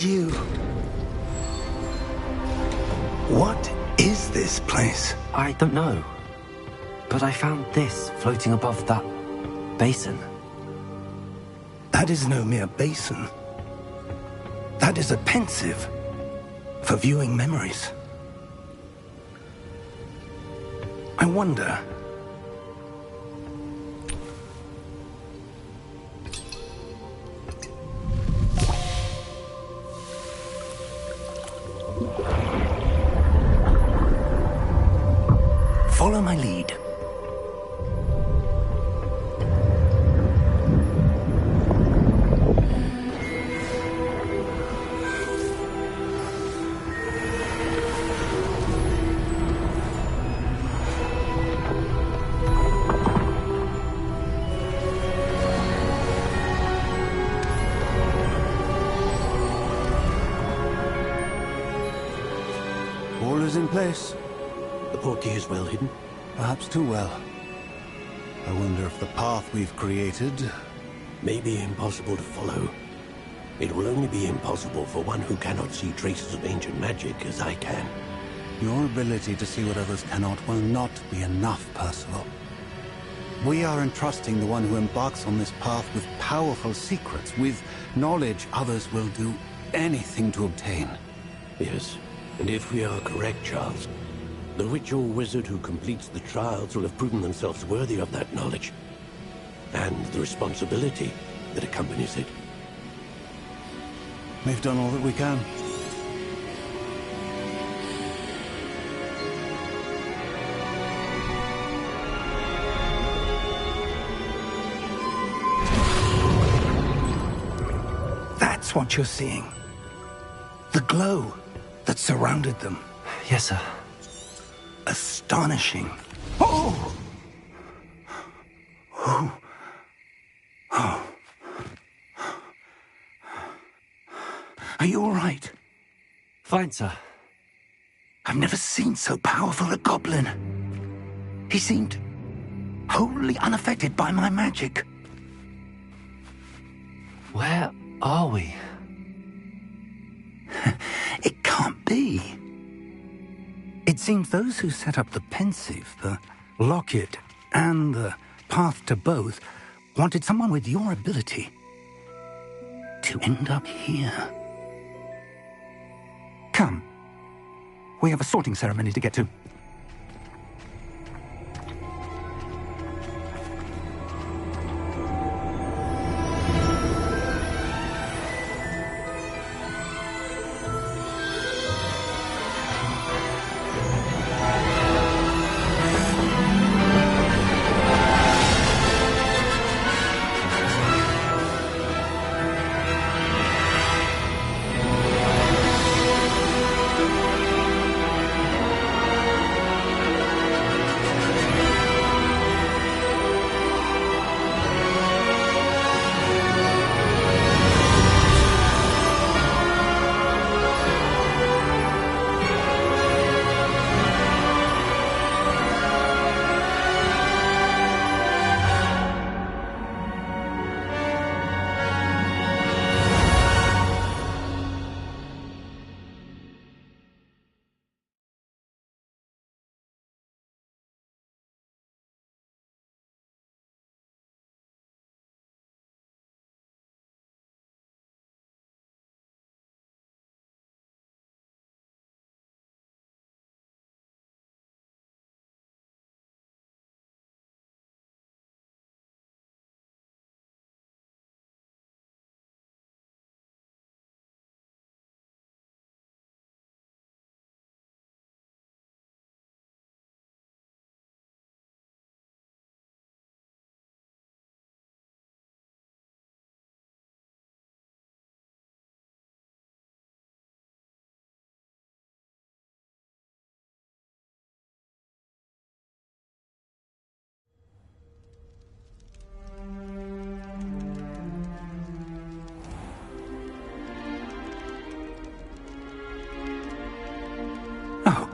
did you... What is this place? I don't know. But I found this floating above that basin. That is no mere basin. That is a pensive for viewing memories. I wonder... Follow my lead. All is in place. The portkey is well hidden. Perhaps too well. I wonder if the path we've created... may be impossible to follow. It will only be impossible for one who cannot see traces of ancient magic as I can. Your ability to see what others cannot will not be enough, Percival. We are entrusting the one who embarks on this path with powerful secrets, with knowledge others will do anything to obtain. Yes, and if we are correct, Charles, the witch or wizard who completes the trials will have proven themselves worthy of that knowledge, and the responsibility that accompanies it. We've done all that we can. That's what you're seeing. The glow that surrounded them. Yes, sir. Astonishing. Oh! Oh. Oh. Are you all right? Fine, sir. I've never seen so powerful a goblin. He seemed wholly unaffected by my magic. Where are we? It can't be. It seems those who set up the pensive, the locket, and the path to both wanted someone with your ability to end up here. Come. We have a sorting ceremony to get to.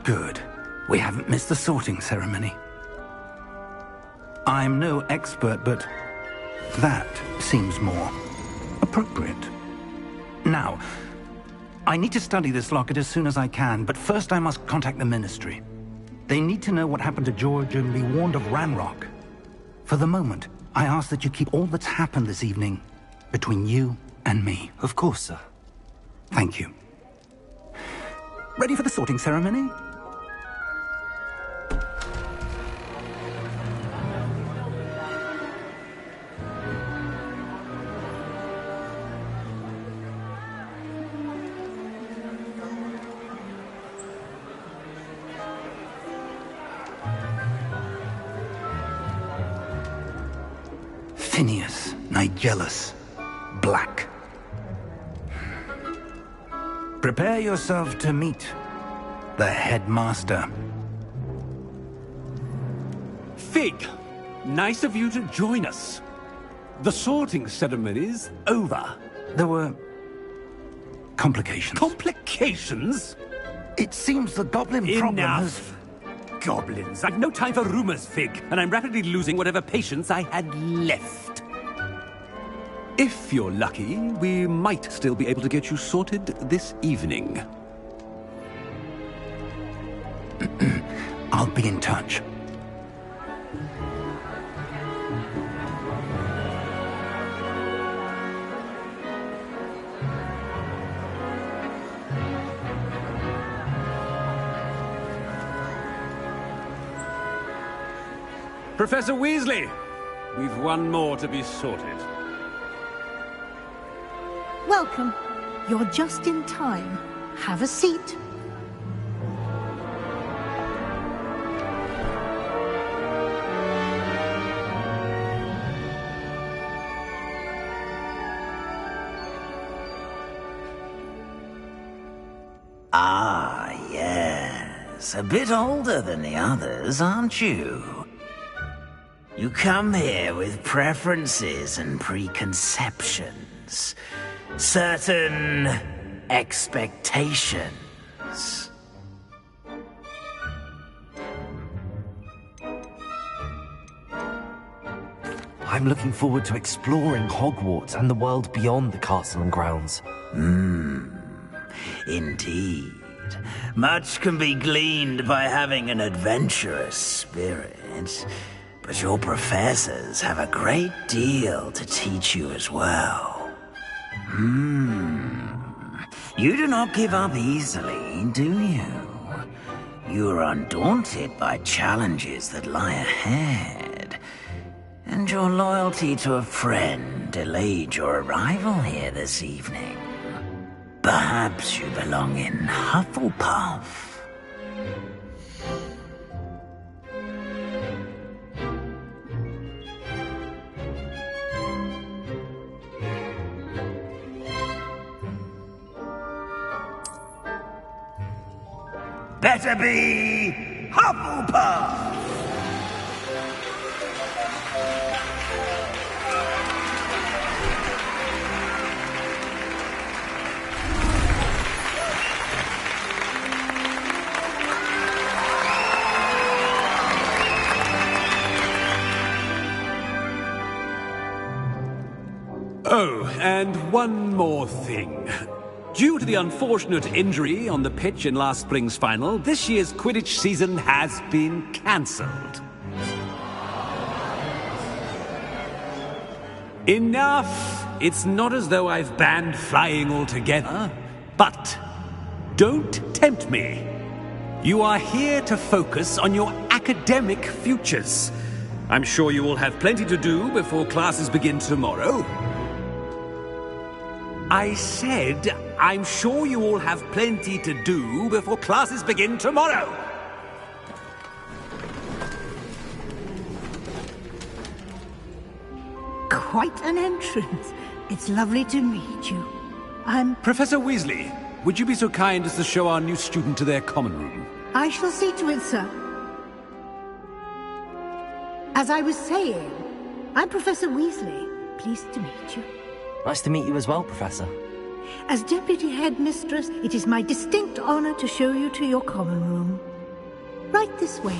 Good. We haven't missed the sorting ceremony. I'm no expert, but that seems more appropriate. Now, I need to study this locket as soon as I can, but first I must contact the Ministry. They need to know what happened to George and be warned of Ranrock. For the moment, I ask that you keep all that's happened this evening between you and me. Of course, sir. Thank you. Ready for the sorting ceremony? Phineas Nigellus Black. Prepare yourself to meet the headmaster. Fig, nice of you to join us. The sorting ceremony's over. There were complications. Complications? It seems the goblin problem has... Enough! Goblins. I've no time for rumors, Fig, and I'm rapidly losing whatever patience I had left. If you're lucky, we might still be able to get you sorted this evening. I'll be in touch. Professor Weasley, we've one more to be sorted. Welcome. You're just in time. Have a seat. Ah, yes. A bit older than the others, aren't you? You come here with preferences and preconceptions. Certain expectations. I'm looking forward to exploring Hogwarts and the world beyond the castle and grounds. Indeed. Much can be gleaned by having an adventurous spirit. But your professors have a great deal to teach you as well. You do not give up easily, do you? You are undaunted by challenges that lie ahead. And your loyalty to a friend delayed your arrival here this evening. Perhaps you belong in Hufflepuff. Better be Hufflepuff! Oh, and one more thing. Due to the unfortunate injury on the pitch in last spring's final, this year's Quidditch season has been cancelled. Enough! It's not as though I've banned flying altogether. But don't tempt me. You are here to focus on your academic futures. I'm sure you will have plenty to do before classes begin tomorrow. I said, I'm sure you all have plenty to do before classes begin tomorrow. Quite an entrance. It's lovely to meet you. I'm... Professor Weasley, would you be so kind as to show our new student to their common room? I shall see to it, sir. As I was saying, I'm Professor Weasley. Pleased to meet you. Nice to meet you as well, Professor. As Deputy Headmistress, it is my distinct honor to show you to your common room. Right this way.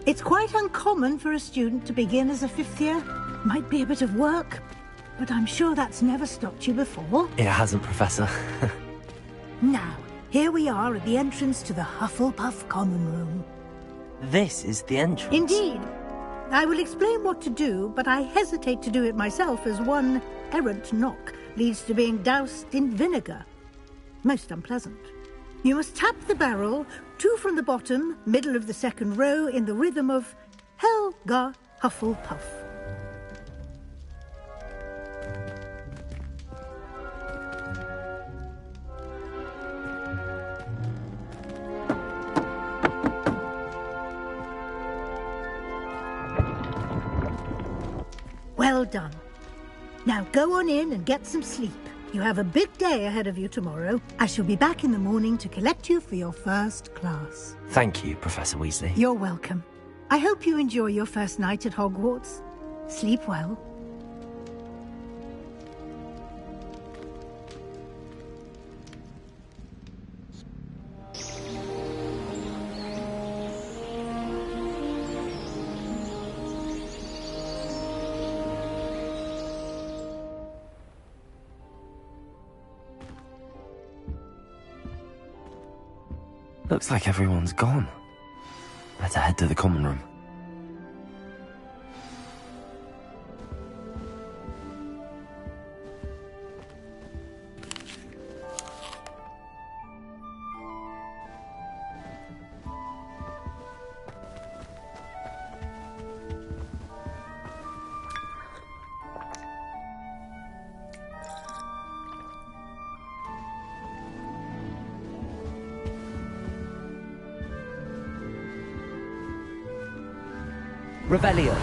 It's quite uncommon for a student to begin as a fifth year. Might be a bit of work, but I'm sure that's never stopped you before. It hasn't, Professor. Now, here we are at the entrance to the Hufflepuff Common Room. This is the entrance. Indeed. I will explain what to do, but I hesitate to do it myself as one errant knock leads to being doused in vinegar. Most unpleasant. You must tap the barrel, 2 from the bottom, middle of the second row, in the rhythm of Helga Hufflepuff. Well done. Now go on in and get some sleep. You have a big day ahead of you tomorrow. I shall be back in the morning to collect you for your first class. Thank you, Professor Weasley. You're welcome. I hope you enjoy your first night at Hogwarts. Sleep well. Looks like everyone's gone. Better head to the common room. Revelio.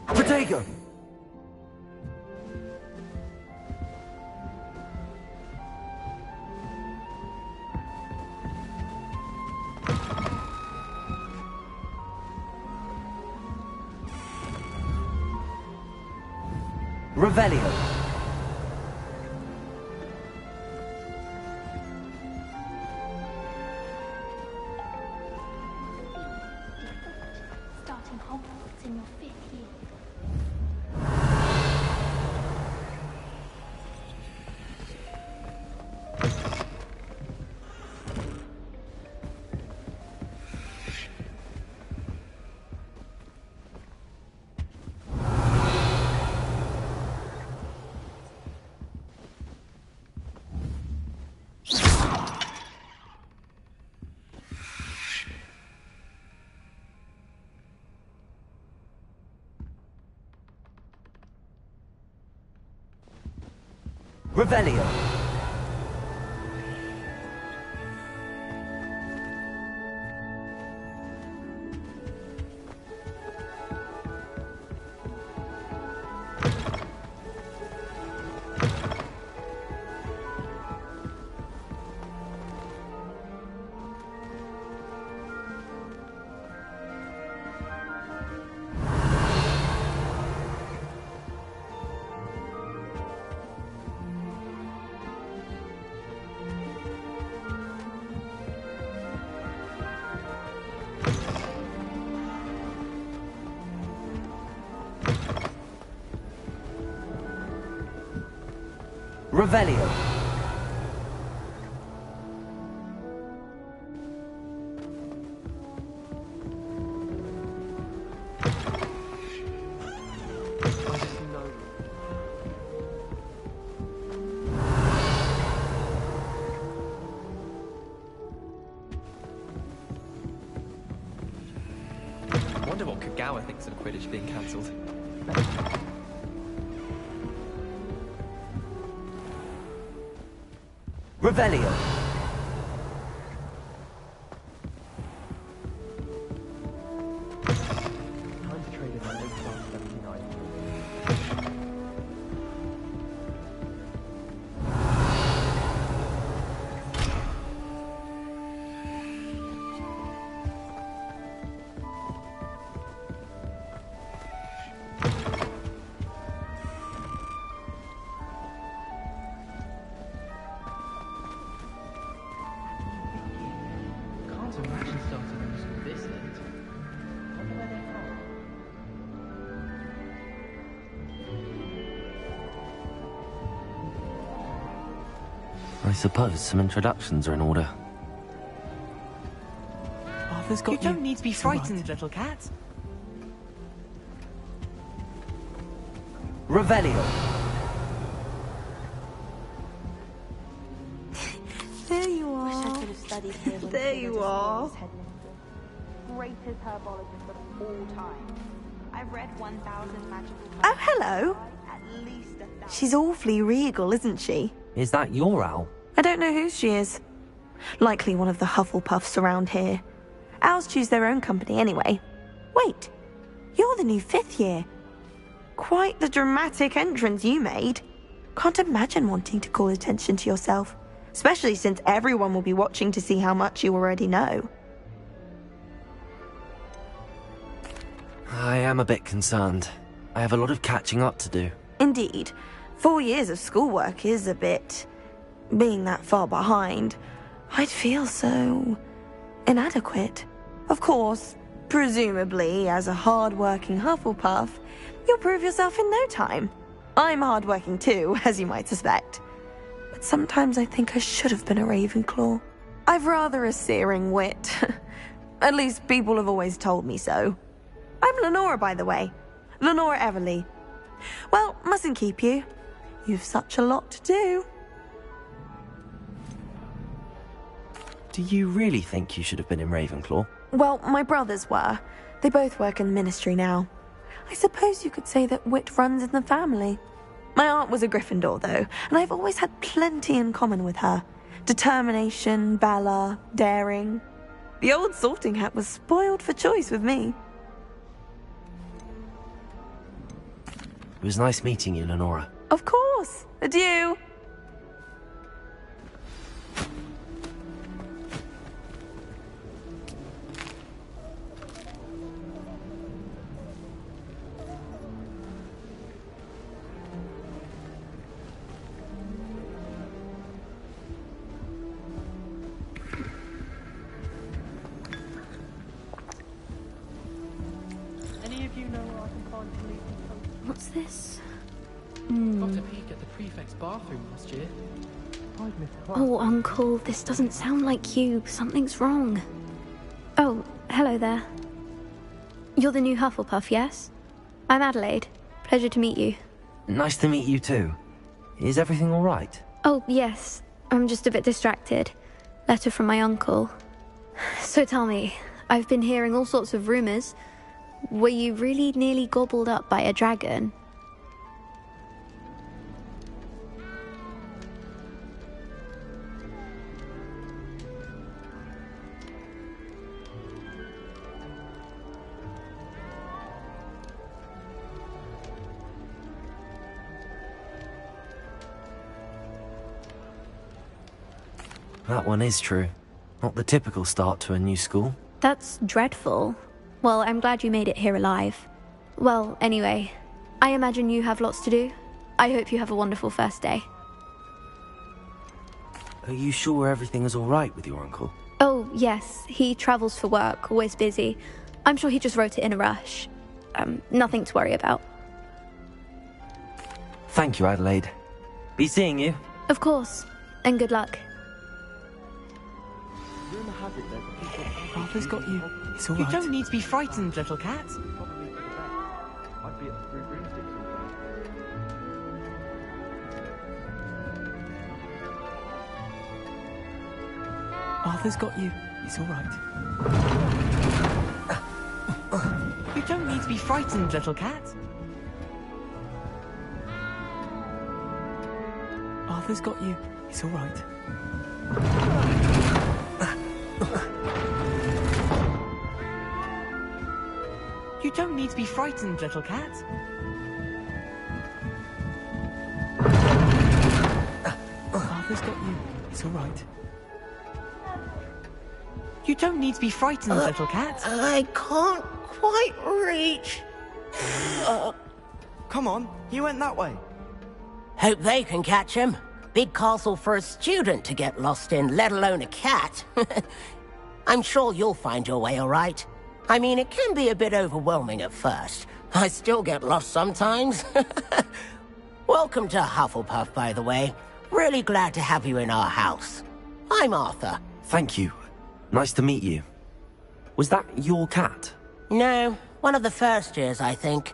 Protego. Revelio. Starting Hogwarts in your 5th year. Revelio. Revelio. I wonder what Kagawa thinks of Quidditch being cancelled. Revelio. Time to trade in my late class 79. to imagine starting a new school this late. I wonder where they're from. I suppose some introductions are in order. Arthur's got you. You don't need to be frightened, little cat. Revelio. There you are. Wish I could have studied here. There you are. Greatest herbologist of all time. I've read 1,000 magical. Oh, hello. At least 1,000. She's awfully regal, isn't she? Is that your owl? I don't know who she is. Likely one of the Hufflepuffs around here. Owls choose their own company anyway. Wait, you're the new 5th year. Quite the dramatic entrance you made. Can't imagine wanting to call attention to yourself, especially since everyone will be watching to see how much you already know. I am a bit concerned. I have a lot of catching up to do. Indeed. 4 years of schoolwork is a bit... Being that far behind, I'd feel so... inadequate. Of course, presumably, as a hard-working Hufflepuff, you'll prove yourself in no time. I'm hard-working too, as you might suspect. But sometimes I think I should have been a Ravenclaw. I've rather a searing wit. At least people have always told me so. I'm Lenora, by the way. Lenora Everly. Well, mustn't keep you. You've such a lot to do. Do you really think you should have been in Ravenclaw? Well, my brothers were. They both work in the Ministry now. I suppose you could say that wit runs in the family. My aunt was a Gryffindor, though, and I've always had plenty in common with her. Determination, valor, daring. The old sorting hat was spoiled for choice with me. It was nice meeting you, Lenora. Of course. Adieu. Any of you know where I can find police and What's this? Got a peek at the prefect's bathroom last year. I'd missed class. Oh, Uncle, this doesn't sound like you. Something's wrong. Oh, hello there. You're the new Hufflepuff, yes? I'm Adelaide. Pleasure to meet you. Nice to meet you too. Is everything all right? Oh, yes. I'm just a bit distracted. Letter from my uncle. So tell me, I've been hearing all sorts of rumors. Were you really nearly gobbled up by a dragon? That one is true. Not the typical start to a new school. That's dreadful. Well, I'm glad you made it here alive. Well, anyway, I imagine you have lots to do. I hope you have a wonderful first day. Are you sure everything is all right with your uncle? Oh, yes. He travels for work, always busy. I'm sure he just wrote it in a rush. Nothing to worry about. Thank you, Adelaide. Be seeing you. Of course. And good luck. Rumour has it there's a people... Arthur's got you. It's all You right. don't need to be frightened, little cat. Probably for the best. Might be at the Three Broomsticks or something. Arthur's got you. It's all right. You don't need to be frightened, little cat. Arthur's got you. It's all right. You don't need to be frightened, little cat. Arthur's got you. It's all right. You don't need to be frightened, little cat. I can't quite reach. Come on, he went that way. Hope they can catch him. Big castle for a student to get lost in, let alone a cat. I'm sure you'll find your way all right. I mean, it can be a bit overwhelming at first. I still get lost sometimes. Welcome to Hufflepuff, by the way. Really glad to have you in our house. I'm Arthur. Thank you. Nice to meet you. Was that your cat? No, one of the first years, I think.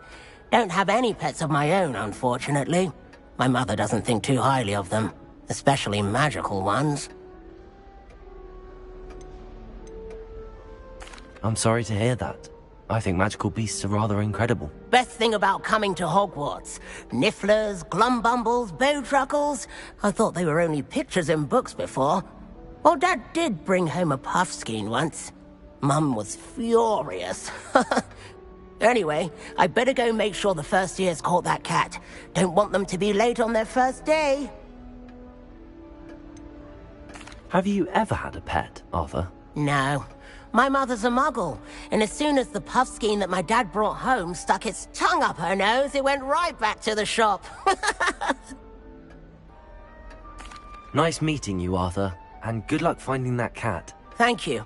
Don't have any pets of my own, unfortunately. My mother doesn't think too highly of them, especially magical ones. I'm sorry to hear that. I think magical beasts are rather incredible. Best thing about coming to Hogwarts. Nifflers, Glumbumbles, Bowtruckles. I thought they were only pictures in books before. Well, Dad did bring home a Puffskein once. Mum was furious. Anyway, I better go make sure the first years caught that cat. Don't want them to be late on their first day. Have you ever had a pet, Arthur? No. My mother's a muggle, and as soon as the Puffskein that my dad brought home stuck its tongue up her nose, it went right back to the shop. Nice meeting you, Arthur, and good luck finding that cat. Thank you.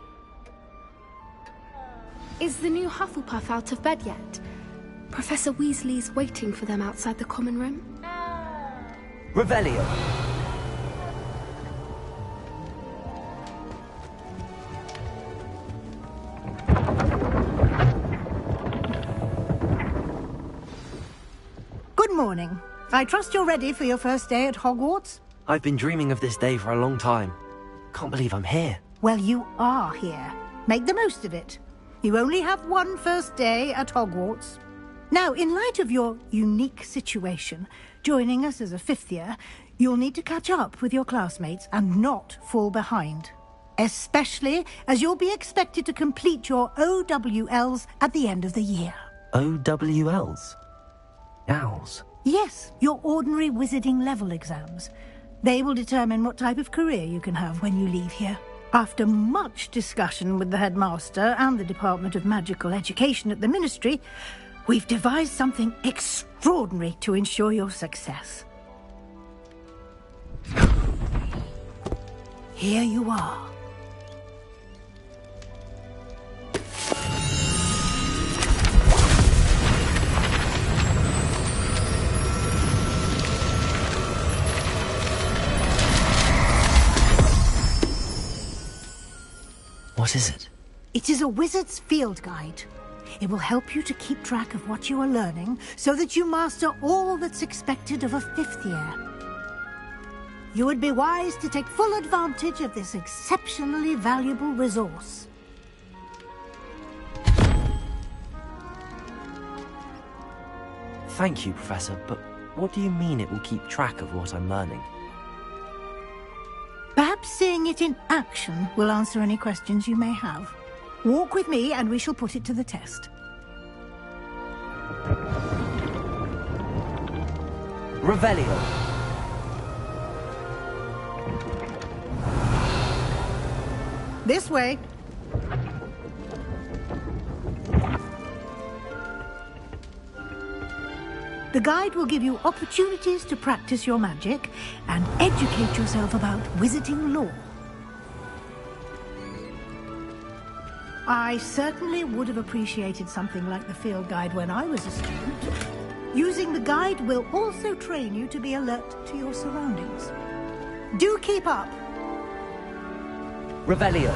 Is the new Hufflepuff out of bed yet? Professor Weasley's waiting for them outside the common room. Revelio. Good morning. I trust you're ready for your first day at Hogwarts? I've been dreaming of this day for a long time. Can't believe I'm here. Well, you are here. Make the most of it. You only have one first day at Hogwarts. Now, in light of your unique situation, joining us as a fifth year, you'll need to catch up with your classmates and not fall behind. Especially as you'll be expected to complete your OWLs at the end of the year. OWLs? Owls? Yes, your ordinary wizarding level exams. They will determine what type of career you can have when you leave here. After much discussion with the headmaster and the Department of Magical Education at the Ministry, we've devised something extraordinary to ensure your success. Here you are. What is it? It is a wizard's field guide. It will help you to keep track of what you are learning so that you master all that's expected of a fifth year. You would be wise to take full advantage of this exceptionally valuable resource. Thank you, Professor, but what do you mean it will keep track of what I'm learning? Perhaps seeing it in action will answer any questions you may have. Walk with me and we shall put it to the test. Revelio. This way. The guide will give you opportunities to practice your magic and educate yourself about wizarding lore. I certainly would have appreciated something like the field guide when I was a student. Using the guide will also train you to be alert to your surroundings. Do keep up. Revelio.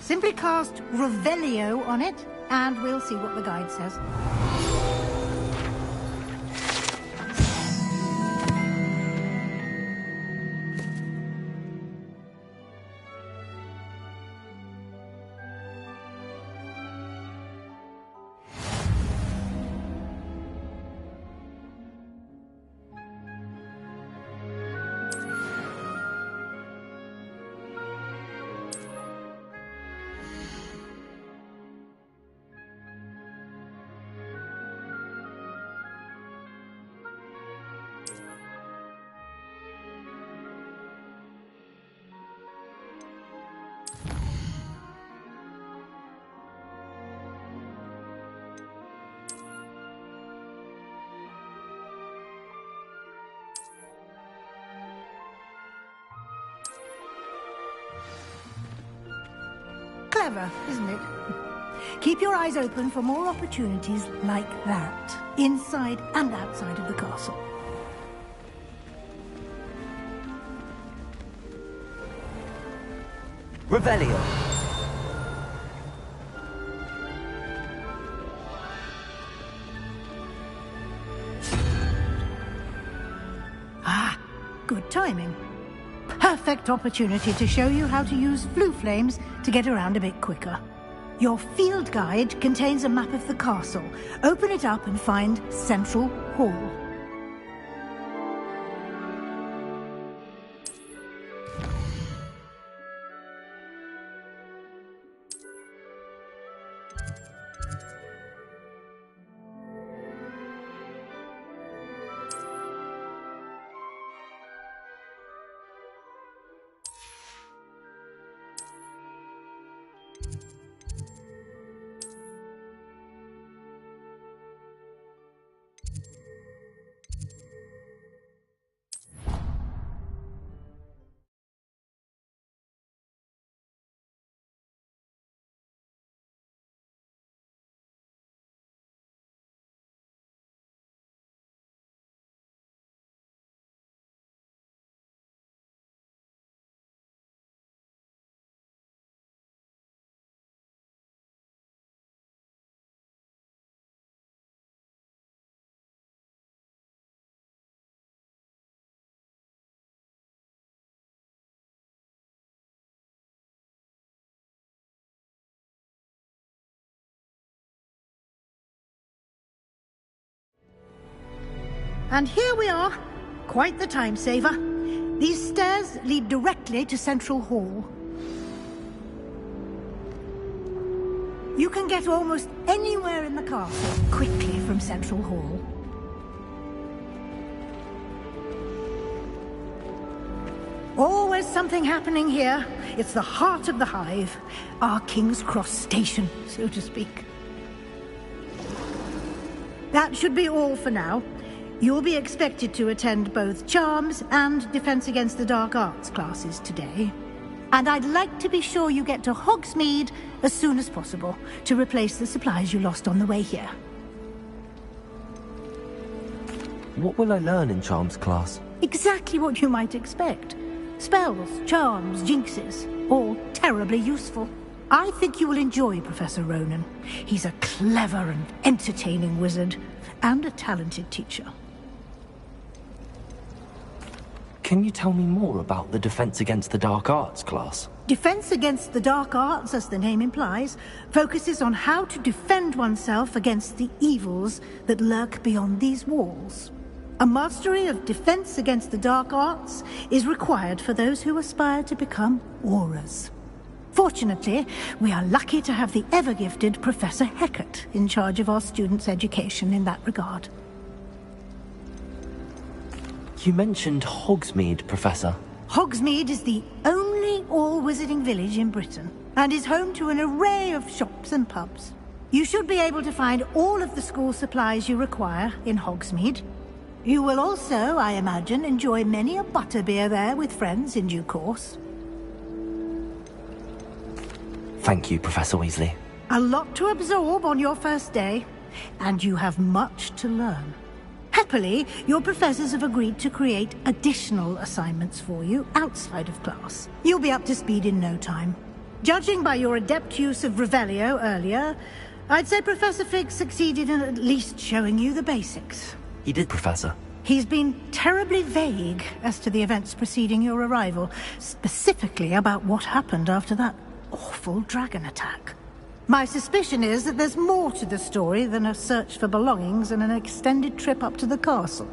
Simply cast Revelio on it, and we'll see what the guide says. Clever, isn't it? Keep your eyes open for more opportunities like that, inside and outside of the castle. Revelio. Ah, good timing. Perfect opportunity to show you how to use flue flames to get around a bit quicker. Your field guide contains a map of the castle. Open it up and find Central Hall. And here we are. Quite the time saver. These stairs lead directly to Central Hall. You can get almost anywhere in the castle quickly from Central Hall. Always something happening here. It's the heart of the hive. Our King's Cross station, so to speak. That should be all for now. You'll be expected to attend both Charms and Defense Against the Dark Arts classes today. And I'd like to be sure you get to Hogsmeade as soon as possible to replace the supplies you lost on the way here. What will I learn in Charms class? Exactly what you might expect. Spells, charms, jinxes, all terribly useful. I think you will enjoy Professor Ronen. He's a clever and entertaining wizard, and a talented teacher. Can you tell me more about the Defense Against the Dark Arts class? Defense Against the Dark Arts, as the name implies, focuses on how to defend oneself against the evils that lurk beyond these walls. A mastery of Defense Against the Dark Arts is required for those who aspire to become Aurors. Fortunately, we are lucky to have the ever-gifted Professor Hecat in charge of our students' education in that regard. You mentioned Hogsmeade, Professor. Hogsmeade is the only all-wizarding village in Britain, and is home to an array of shops and pubs. You should be able to find all of the school supplies you require in Hogsmeade. You will also, I imagine, enjoy many a butterbeer there with friends in due course. Thank you, Professor Weasley. A lot to absorb on your first day, and you have much to learn. Happily, your professors have agreed to create additional assignments for you outside of class. You'll be up to speed in no time. Judging by your adept use of Revelio earlier, I'd say Professor Fig succeeded in at least showing you the basics. He did, Professor. He's been terribly vague as to the events preceding your arrival, specifically about what happened after that awful dragon attack. My suspicion is that there's more to the story than a search for belongings and an extended trip up to the castle.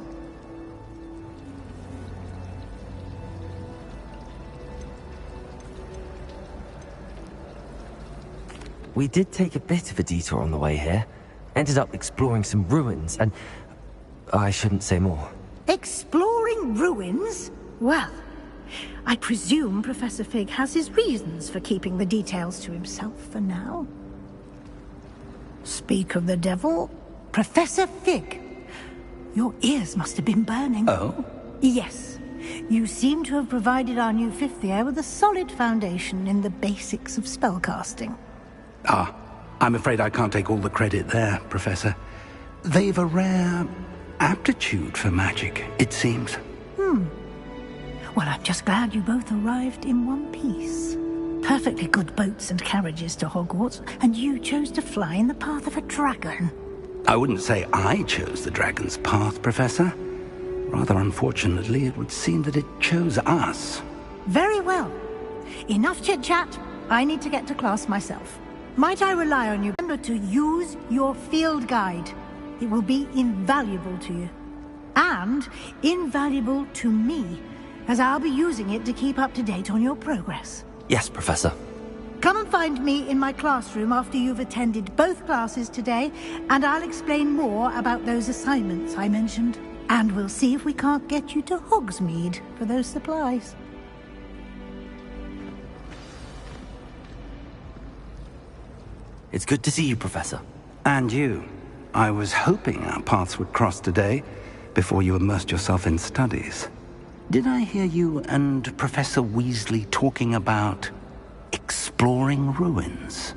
We did take a bit of a detour on the way here. Ended up exploring some ruins, and I shouldn't say more. Exploring ruins? Well, I presume Professor Fig has his reasons for keeping the details to himself for now. Speak of the devil, Professor Fig. Your ears must have been burning. Oh? Yes. You seem to have provided our new fifth year with a solid foundation in the basics of spellcasting. Ah, I'm afraid I can't take all the credit there, Professor. They've a rare aptitude for magic, it seems. Well, I'm just glad you both arrived in one piece. Perfectly good boats and carriages to Hogwarts, and you chose to fly in the path of a dragon. I wouldn't say I chose the dragon's path, Professor. Rather unfortunately, it would seem that it chose us. Very well. Enough chit-chat. I need to get to class myself. Might I rely on you? Remember to use your field guide. It will be invaluable to you. And invaluable to me, as I'll be using it to keep up to date on your progress. Yes, Professor. Come and find me in my classroom after you've attended both classes today, and I'll explain more about those assignments I mentioned. And we'll see if we can't get you to Hogsmeade for those supplies. It's good to see you, Professor. And you. I was hoping our paths would cross today, before you immersed yourself in studies. Did I hear you and Professor Weasley talking about exploring ruins?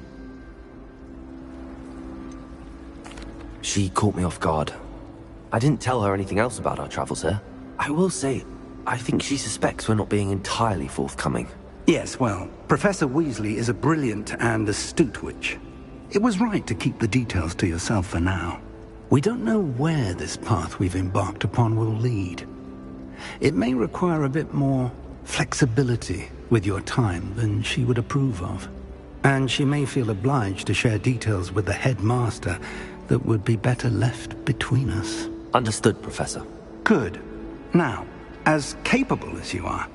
She caught me off guard. I didn't tell her anything else about our travels here. I will say, I think she suspects we're not being entirely forthcoming. Yes, well, Professor Weasley is a brilliant and astute witch. It was right to keep the details to yourself for now. We don't know where this path we've embarked upon will lead. It may require a bit more flexibility with your time than she would approve of. And she may feel obliged to share details with the headmaster that would be better left between us. Understood, Professor. Good. Now, as capable as you are,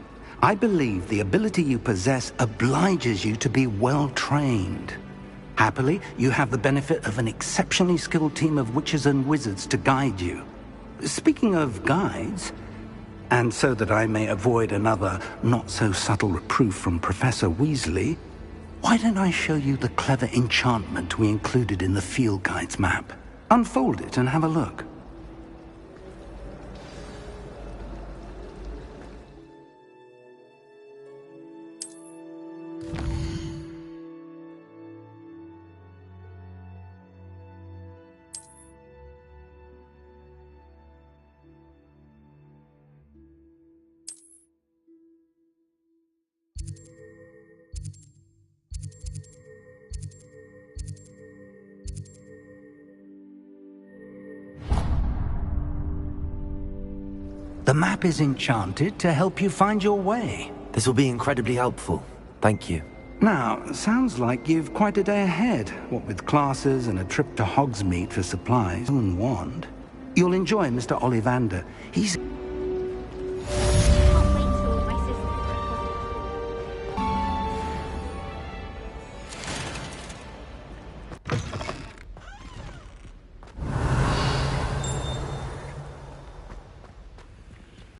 I believe the ability you possess obliges you to be well trained. Happily, you have the benefit of an exceptionally skilled team of witches and wizards to guide you. Speaking of guides, and so that I may avoid another not-so-subtle reproof from Professor Weasley, why don't I show you the clever enchantment we included in the field guide's map? Unfold it and have a look. The map is enchanted to help you find your way. This will be incredibly helpful. Thank you. Now, sounds like you've quite a day ahead, what with classes and a trip to Hogsmeade for supplies and wand. You'll enjoy Mr. Ollivander. He's